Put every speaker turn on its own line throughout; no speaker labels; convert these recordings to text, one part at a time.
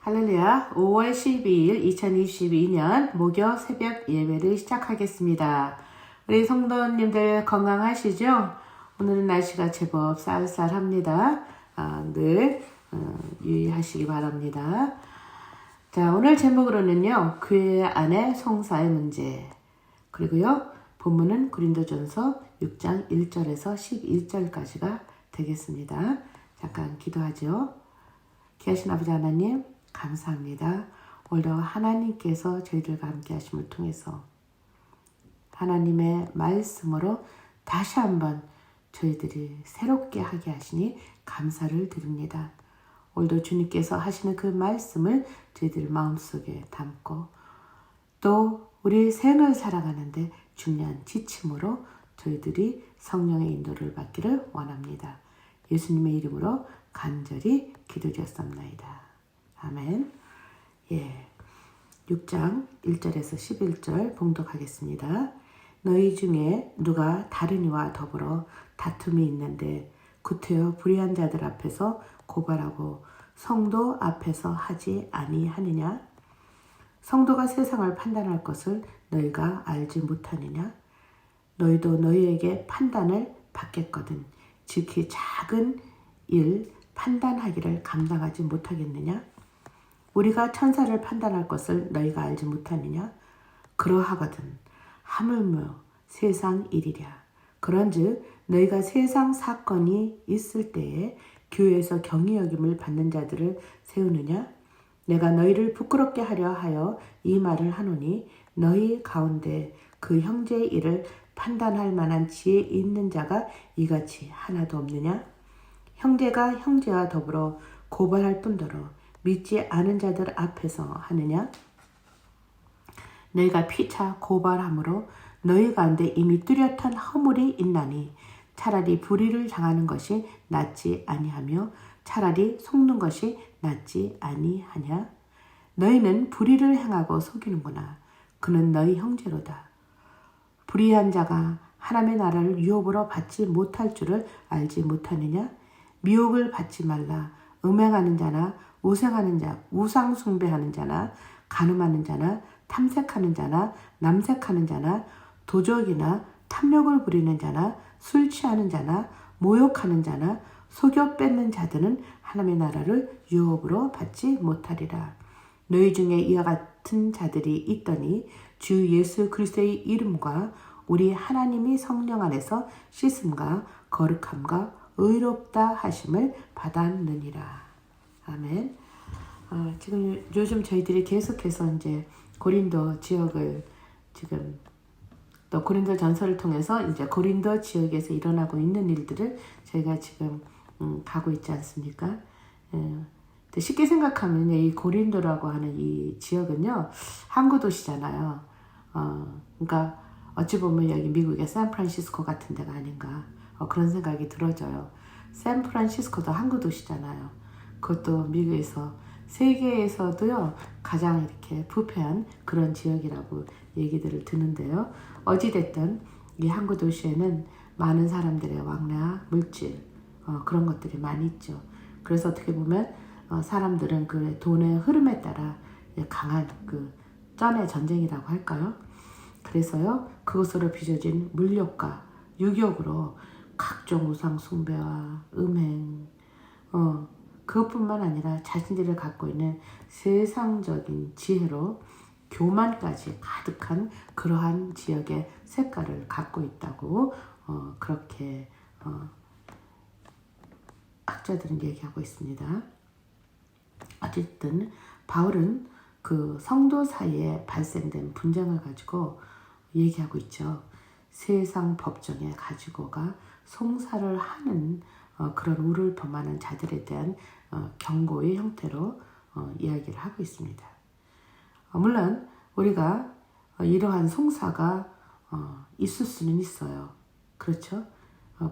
할렐루야. 5월 12일 2022년 목요 새벽 예배를 시작하겠습니다. 우리 성도님들 건강하시죠? 오늘은 날씨가 제법 쌀쌀합니다. 늘 유의하시기 바랍니다. 자, 오늘 제목으로는요. 교회 안의 송사의 문제. 그리고요. 본문은 고린도전서 6장 1절에서 11절까지가 되겠습니다. 잠깐 기도하죠. 귀하신 아버지 하나님 감사합니다. 오늘도 하나님께서 저희들과 함께 하심을 통해서 하나님의 말씀으로 다시 한번 저희들이 새롭게 하게 하시니 감사를 드립니다. 오늘도 주님께서 하시는 그 말씀을 저희들 마음속에 담고 또 우리 생을 살아가는데 중요한 지침으로 저희들이 성령의 인도를 받기를 원합니다. 예수님의 이름으로 간절히 기도드렸습니다. 아멘. 6장 1절에서 11절 봉독하겠습니다. 너희 중에 누가 다른 이와 더불어 다툼이 있는데 구태여 불의한 자들 앞에서 고발하고 성도 앞에서 하지 아니하느냐? 성도가 세상을 판단할 것을 너희가 알지 못하느냐? 너희도 너희에게 판단을 받겠거든. 지극히 작은 일 판단하기를 감당하지 못하겠느냐? 우리가 천사를 판단할 것을 너희가 알지 못하느냐? 그러하거든 하물며 세상 일이랴. 그런즉 너희가 세상 사건이 있을 때에 교회에서 경히 여김을 받는 자들을 세우느냐? 내가 너희를 부끄럽게 하려 하여 이 말을 하노니 너희 가운데 그 형제의 일을 판단할 만한 지혜 있는 자가 이같이 하나도 없느냐? 형제가 형제와 더불어 고발할 뿐더러 믿지 않은 자들 앞에서 하느냐? 너희가 피차 고발함으로 너희 가운데 이미 뚜렷한 허물이 있나니 차라리 불의를 당하는 것이 낫지 아니하며 차라리 속는 것이 낫지 아니하냐? 너희는 불의를 행하고 속이는구나. 그는 너희 형제로다. 불의한 자가 하나님의 나라를 유업으로 받지 못할 줄을 알지 못하느냐? 미혹을 받지 말라. 음행하는 자나 우상하는 자, 우상 숭배하는 자나 간음하는 자나 탐색하는 자나 남색하는 자나 도적이나 탐욕을 부리는 자나 술 취하는 자나 모욕하는 자나 속여 뺏는 자들은 하나님의 나라를 유업으로 받지 못하리라. 너희 중에 이와 같은 자들이 있더니 주 예수 그리스도의 이름과 우리 하나님이 성령 안에서 씻음과 거룩함과 의롭다 하심을 받았느니라. 아멘. 지금 요즘 저희들이 계속해서 이제 고린도 지역을 지금 또 고린도 전서를 통해서 이제 고린도 지역에서 일어나고 있는 일들을 저희가 지금 가고 있지 않습니까? 쉽게 생각하면 이 고린도라고 하는 이 지역은요 항구 도시잖아요. 그러니까 어찌 보면 여기 미국의 샌프란시스코 같은 데가 아닌가 그런 생각이 들어져요. 샌프란시스코도 항구 도시잖아요. 그것도 미국에서 세계에서도요 가장 이렇게 부패한 그런 지역이라고 얘기들을 듣는데요. 어찌됐든 이 항구 도시에는 많은 사람들의 왕래와 물질 그런 것들이 많이 있죠. 그래서 어떻게 보면 사람들은 그 돈의 흐름에 따라 강한 그 쩐의 전쟁이라고 할까요? 그래서요 그것으로 빚어진 물욕과 유욕으로 각종 우상 숭배와 음행 그것뿐만 아니라 자신들이 갖고 있는 세상적인 지혜로 교만까지 가득한 그러한 지역의 색깔을 갖고 있다고 그렇게 학자들은 얘기하고 있습니다. 어쨌든 바울은 그 성도 사이에 발생된 분쟁을 가지고 얘기하고 있죠. 세상 법정에 가지고가 송사를 하는 그런 우를 범하는 자들에 대한 경고의 형태로 이야기를 하고 있습니다. 물론 우리가 이러한 송사가 있을 수는 있어요. 그렇죠?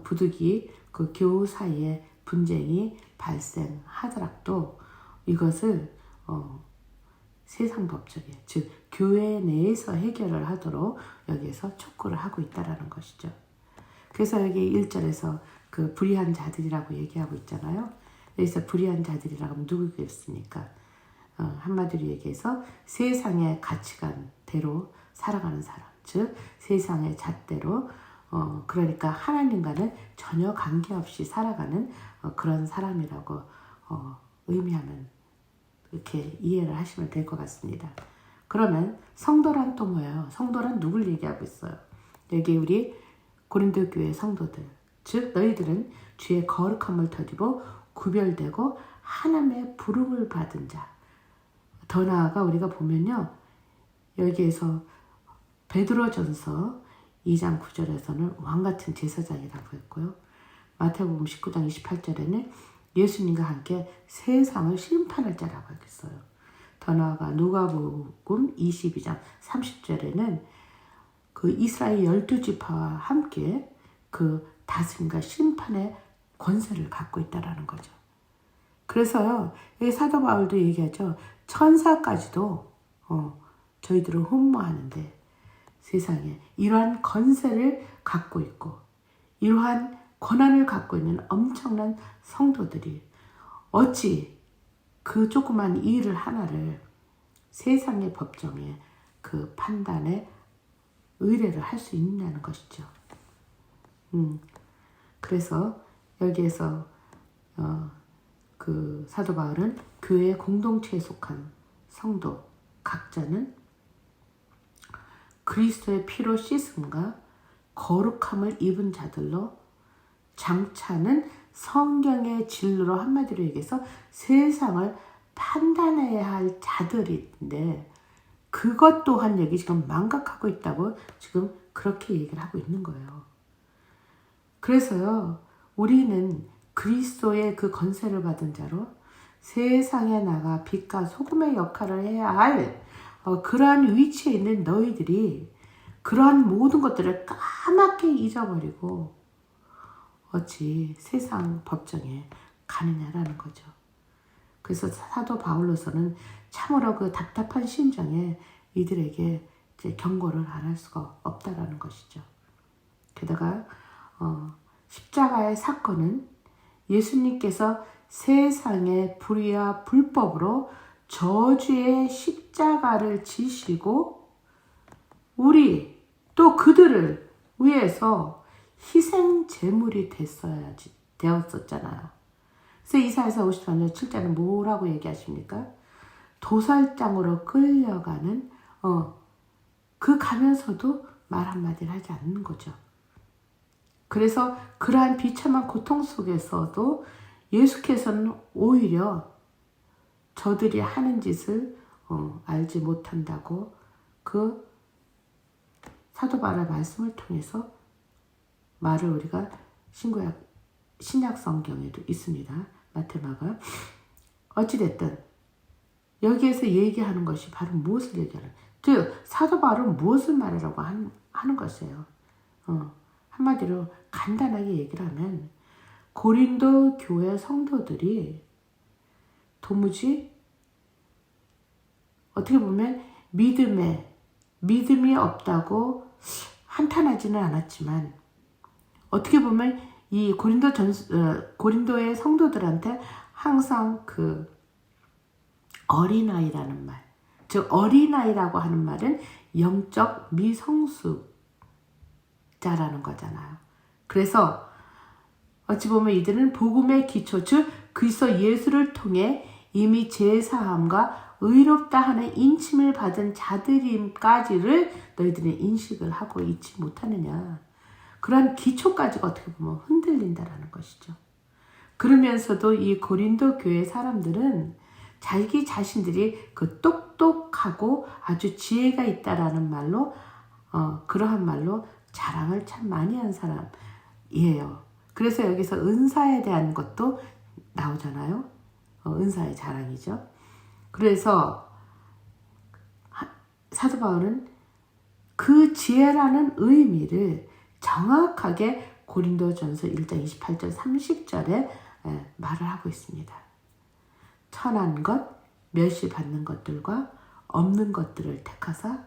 부득이 그 교우 사이에 분쟁이 발생하더라도 이것을 세상 법정에 즉 교회 내에서 해결을 하도록 여기에서 촉구를 하고 있다라는 것이죠. 그래서 여기 1절에서 그 불의한 자들이라고 얘기하고 있잖아요. 여기서 불의한 자들이라고 하면 누구겠습니까? 한마디로 얘기해서 세상의 가치관대로 살아가는 사람, 즉 세상의 잣대로 그러니까 하나님과는 전혀 관계없이 살아가는 그런 사람이라고 의미하면 이렇게 이해를 하시면 될 것 같습니다. 그러면 성도란 또 뭐예요? 성도란 누굴 얘기하고 있어요? 여기 우리 고린도 교회 성도들, 즉 너희들은 주의 거룩함을 더디고 구별되고 하나님의 부름을 받은 자. 더 나아가 우리가 보면요, 여기에서 베드로전서 2장 9절에서는 왕같은 제사장이라고 했고요. 마태복음 19장 28절에는 예수님과 함께 세상을 심판할 자라고 했어요. 더 나아가 누가복음 22장 30절에는 그 이스라엘 12지파와 함께 그 다스림과 심판의 권세를 갖고 있다라는 거죠. 그래서요, 여기 사도 바울도 얘기하죠. 천사까지도 저희들을 흠모하는데 세상에 이러한 권세를 갖고 있고 이러한 권한을 갖고 있는 엄청난 성도들이 어찌 그 조그만 일을 하나를 세상의 법정에 그 판단에 의뢰를 할 수 있냐는 것이죠. 그래서 여기에서 그 사도 바울은 교회 공동체에 속한 성도 각자는 그리스도의 피로 씻음과 거룩함을 입은 자들로 장차는 성경의 진리로 한마디로 얘기해서 세상을 판단해야 할 자들인데 그것 또한 여기 지금 망각하고 있다고 지금 그렇게 얘기를 하고 있는 거예요. 그래서요, 우리는 그리스도의 그 권세를 받은 자로 세상에 나가 빛과 소금의 역할을 해야 할 그러한 위치에 있는 너희들이 그러한 모든 것들을 까맣게 잊어버리고 어찌 세상 법정에 가느냐라는 거죠. 그래서 사도 바울로서는 참으로 그 답답한 심정에 이들에게 이제 경고를 안 할 수가 없다라는 것이죠. 게다가 십자가의 사건은 예수님께서 세상의 불의와 불법으로 저주의 십자가를 지시고 우리 또 그들을 위해서 희생 제물이 되었었잖아요. 그래서 이사야서 54장 7절은 뭐라고 얘기하십니까? 도살장으로 끌려가는 그 가면서도 말 한마디를 하지 않는 거죠. 그래서 그러한 비참한 고통 속에서도 예수께서는 오히려 저들이 하는 짓을 알지 못한다고 그 사도 바울의 말씀을 통해서 말을 우리가 신약 성경에도 있습니다. 마테마가. 어찌됐든 여기에서 얘기하는 것이 바로 무엇을 얘기하는, 즉 사도 바울은 무엇을 말하라고 하는 것이에요. 한마디로 간단하게 얘기를 하면 고린도 교회 성도들이 도무지 어떻게 보면 믿음이 없다고 한탄하지는 않았지만 어떻게 보면 이 고린도의 성도들한테 항상 그 어린아이라는 말, 즉 어린아이라고 하는 말은 영적 미성숙자라는 거잖아요. 그래서 어찌 보면 이들은 복음의 기초, 즉 그리스도 예수를 통해 이미 제사함과 의롭다 하는 인침을 받은 자들임까지를 너희들은 인식을 하고 있지 못하느냐. 그런 기초까지가 어떻게 보면 흔들린다라는 것이죠. 그러면서도 이 고린도 교회 사람들은 자기 자신들이 그 똑똑하고 아주 지혜가 있다라는 말로 그러한 말로 자랑을 참 많이 한 사람이에요. 그래서 여기서 은사에 대한 것도 나오잖아요. 은사의 자랑이죠. 그래서 사도 바울은 그 지혜라는 의미를 정확하게 고린도전서 1장 28절 30절에 말을 하고 있습니다. 천한 것, 멸시받는 것들과 없는 것들을 택하사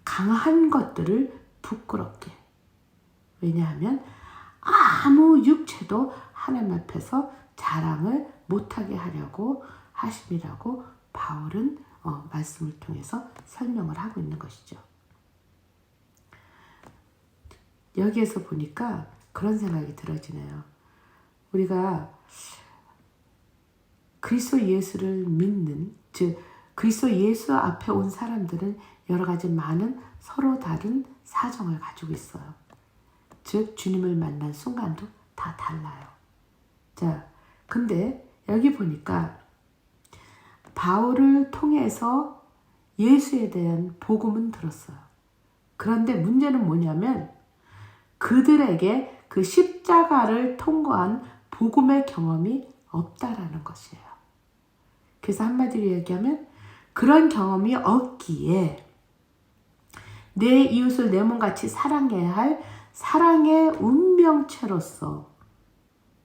강한 것들을 부끄럽게. 왜냐하면 아무 육체도 하나님 앞에서 자랑을 못하게 하려고 하심이라고 바울은 말씀을 통해서 설명을 하고 있는 것이죠. 여기에서 보니까 그런 생각이 들어지네요. 우리가 그리스도 예수를 믿는, 즉 그리스도 예수 앞에 온 사람들은 여러 가지 많은 서로 다른 사정을 가지고 있어요. 즉 주님을 만난 순간도 다 달라요. 자, 근데 여기 보니까 바울을 통해서 예수에 대한 복음은 들었어요. 그런데 문제는 뭐냐면 그들에게 그 십자가를 통과한 복음의 경험이 없다라는 것이에요. 그래서 한마디로 얘기하면 그런 경험이 없기에 내 이웃을 내 몸같이 사랑해야 할 사랑의 운명체로서,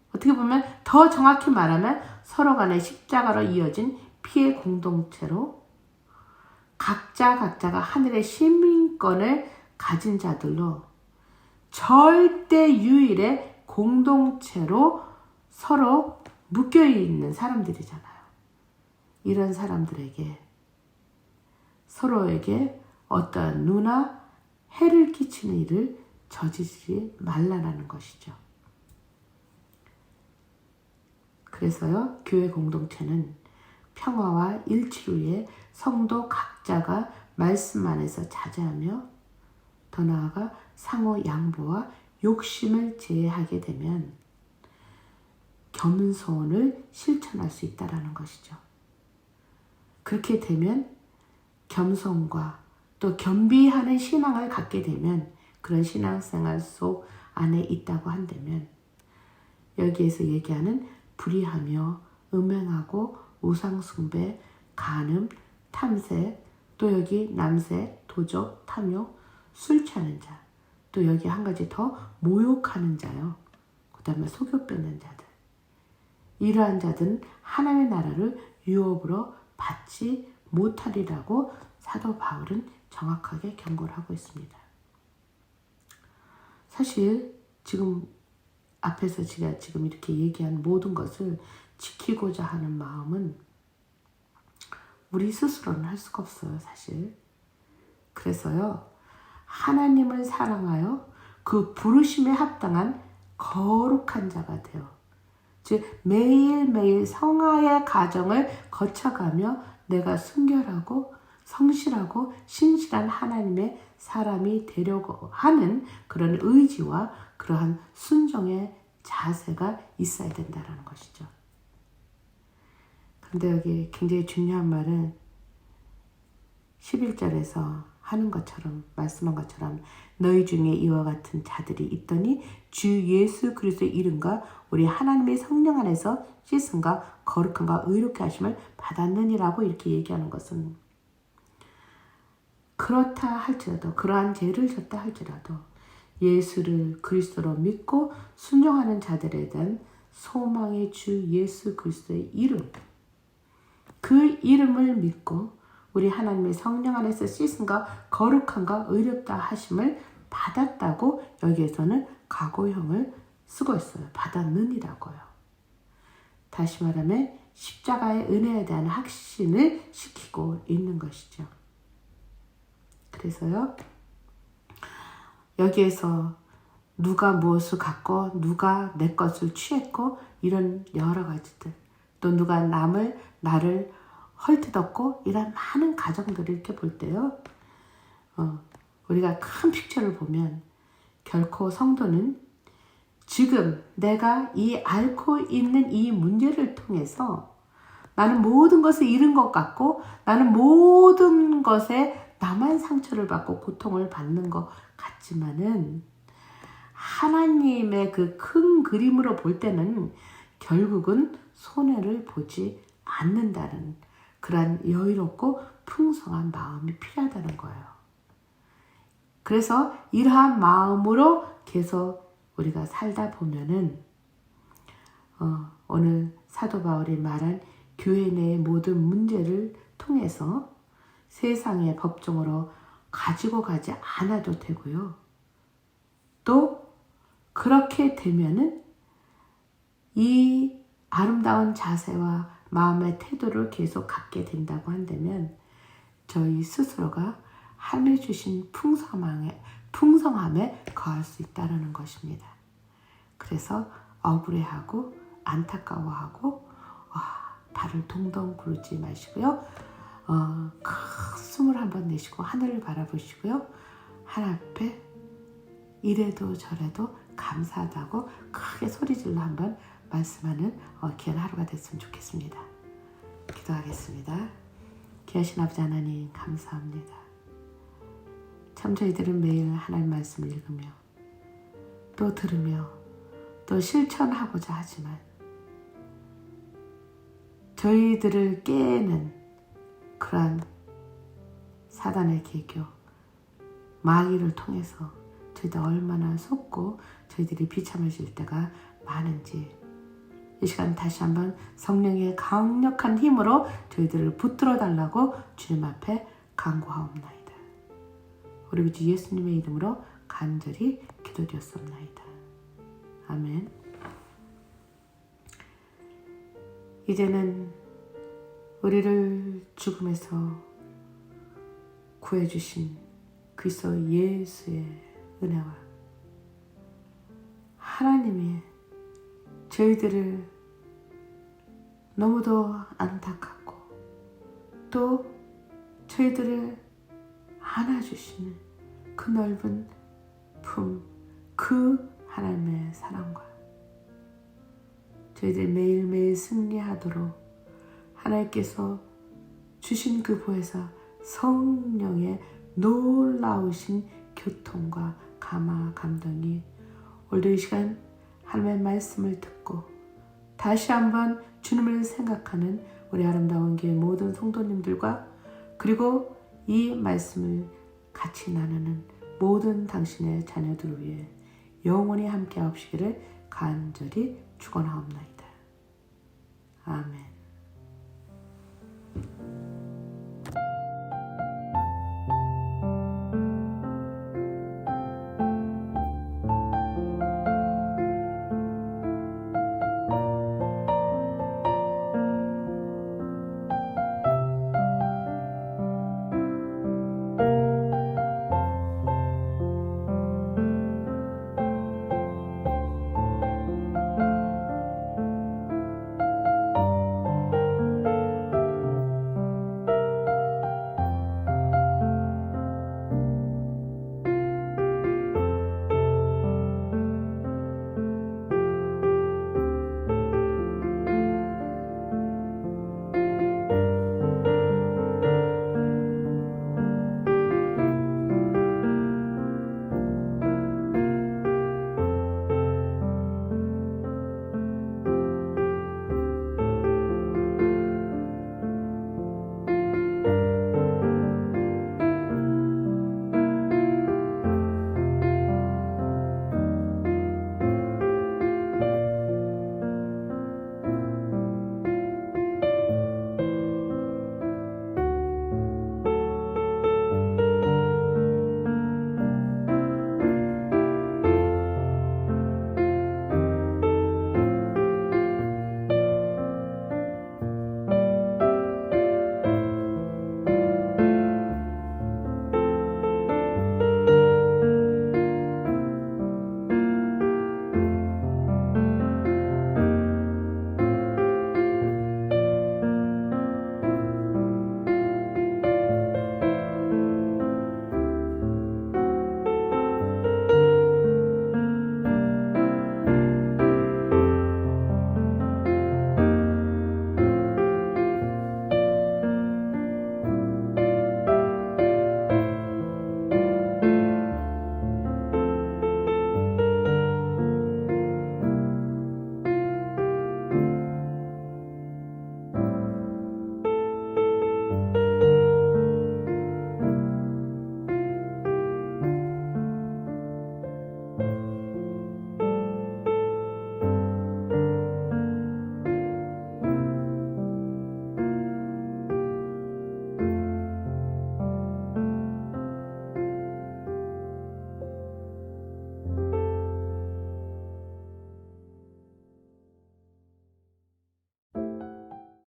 어떻게 보면 더 정확히 말하면 서로 간의 십자가로 이어진 피의 공동체로 각자가 하늘의 시민권을 가진 자들로 절대 유일의 공동체로 서로 묶여있는 사람들이잖아요. 이런 사람들에게 서로에게 어떠한 누나 해를 끼치는 일을 저지르지 말라는 것이죠. 그래서요, 교회 공동체는 평화와 일치를 위해 성도 각자가 말씀 안에서 자제하며 더 나아가 상호 양보와 욕심을 제하게 되면 겸손을 실천할 수 있다는 것이죠. 그렇게 되면 겸손과 또 겸비하는 신앙을 갖게 되면 그런 신앙생활 속 안에 있다고 한다면 여기에서 얘기하는 불의하며 음행하고 우상숭배, 간음, 탐색, 또 여기 남색, 도적, 탐욕, 술 취하는 자, 또 여기 한 가지 더 모욕하는 자요. 그 다음에 속여 뺏는 자들. 이러한 자들은 하나님의 나라를 유업으로 받지 못하리라고 사도 바울은 정확하게 경고를 하고 있습니다. 사실 지금 앞에서 제가 지금 이렇게 얘기한 모든 것을 지키고자 하는 마음은 우리 스스로는 할 수가 없어요, 사실. 그래서요, 하나님을 사랑하여 그 부르심에 합당한 거룩한 자가 되어, 즉 매일매일 성화의 과정을 거쳐가며 내가 순결하고 성실하고 신실한 하나님의 사람이 되려고 하는 그런 의지와 그러한 순종의 자세가 있어야 된다는 것이죠. 그런데 여기 굉장히 중요한 말은 11절에서 하는 것처럼, 말씀한 것처럼 너희 중에 이와 같은 자들이 있더니 주 예수 그리스도의 이름과 우리 하나님의 성령 안에서 씻음과 거룩함과 의롭게 하심을 받았느니라고 이렇게 얘기하는 것은, 그렇다 할지라도, 그러한 죄를 졌다 할지라도 예수를 그리스도로 믿고 순종하는 자들에 대한 소망의 주 예수 그리스도의 이름, 그 이름을 믿고 우리 하나님의 성령 안에서 씻음과 거룩함과 의롭다 하심을 받았다고 여기에서는 과거형을 쓰고 있어요. 받았느니라고요. 다시 말하면 십자가의 은혜에 대한 확신을 시키고 있는 것이죠. 그래서요, 여기에서 누가 무엇을 갖고 누가 내 것을 취했고 이런 여러 가지들, 또 누가 나를 헐뜯었고 이런 많은 가정들을 이렇게 볼 때요, 우리가 큰 픽처를 보면 결코 성도는 지금 내가 앓고 있는 이 문제를 통해서 나는 모든 것을 잃은 것 같고 나는 모든 것에 나만 상처를 받고 고통을 받는 것 같지만은 하나님의 그 큰 그림으로 볼 때는 결국은 손해를 보지 않는다는 그러한 여유롭고 풍성한 마음이 필요하다는 거예요. 그래서 이러한 마음으로 계속 우리가 살다 보면은 오늘 사도 바울이 말한 교회 내의 모든 문제를 통해서 세상의 법정으로 가지고 가지 않아도 되고요. 또 그렇게 되면은 이 아름다운 자세와 마음의 태도를 계속 갖게 된다고 한다면 저희 스스로가 하나님이 주신 풍성함에 거할 수 있다는 것입니다. 그래서 억울해하고 안타까워하고 발을 동동 구르지 마시고요. 큰 숨을 한번 내쉬고 하늘을 바라보시고요. 하나님 앞에 이래도 저래도 감사하다고 크게 소리질러 한번 말씀하는 귀한 하루가 됐으면 좋겠습니다. 기도하겠습니다. 귀하신 아버지 하나님 감사합니다. 참 저희들은 매일 하나님 말씀을 읽으며 또 들으며 또 실천하고자 하지만 저희들을 깨는 그러한 사단의 계교, 마귀를 통해서 저희들 얼마나 속고 저희들이 비참해질 때가 많은지 이 시간 다시 한번 성령의 강력한 힘으로 저희들을 붙들어 달라고 주님 앞에 간구하옵나이다. 우리 주 예수님의 이름으로 간절히 기도드렸옵나이다. 아멘. 이제는 우리를 죽음에서 구해주신 그리스도 예수의 은혜와 하나님이 저희들을 너무도 안타깝고 또 저희들을 안아주시는 그 넓은 품, 그 하나님의 사랑과 저희들 매일매일 승리하도록 하나님께서 주신 그 보혜사 성령의 놀라우신 교통과 감화 감동이 오늘도 이 시간 하나님의 말씀을 듣고 다시 한번 주님을 생각하는 우리 아름다운 교회 모든 성도님들과 그리고 이 말씀을 같이 나누는 모든 당신의 자녀들을 위해 영원히 함께 하옵시기를 간절히 축원하옵나이다. 아멘.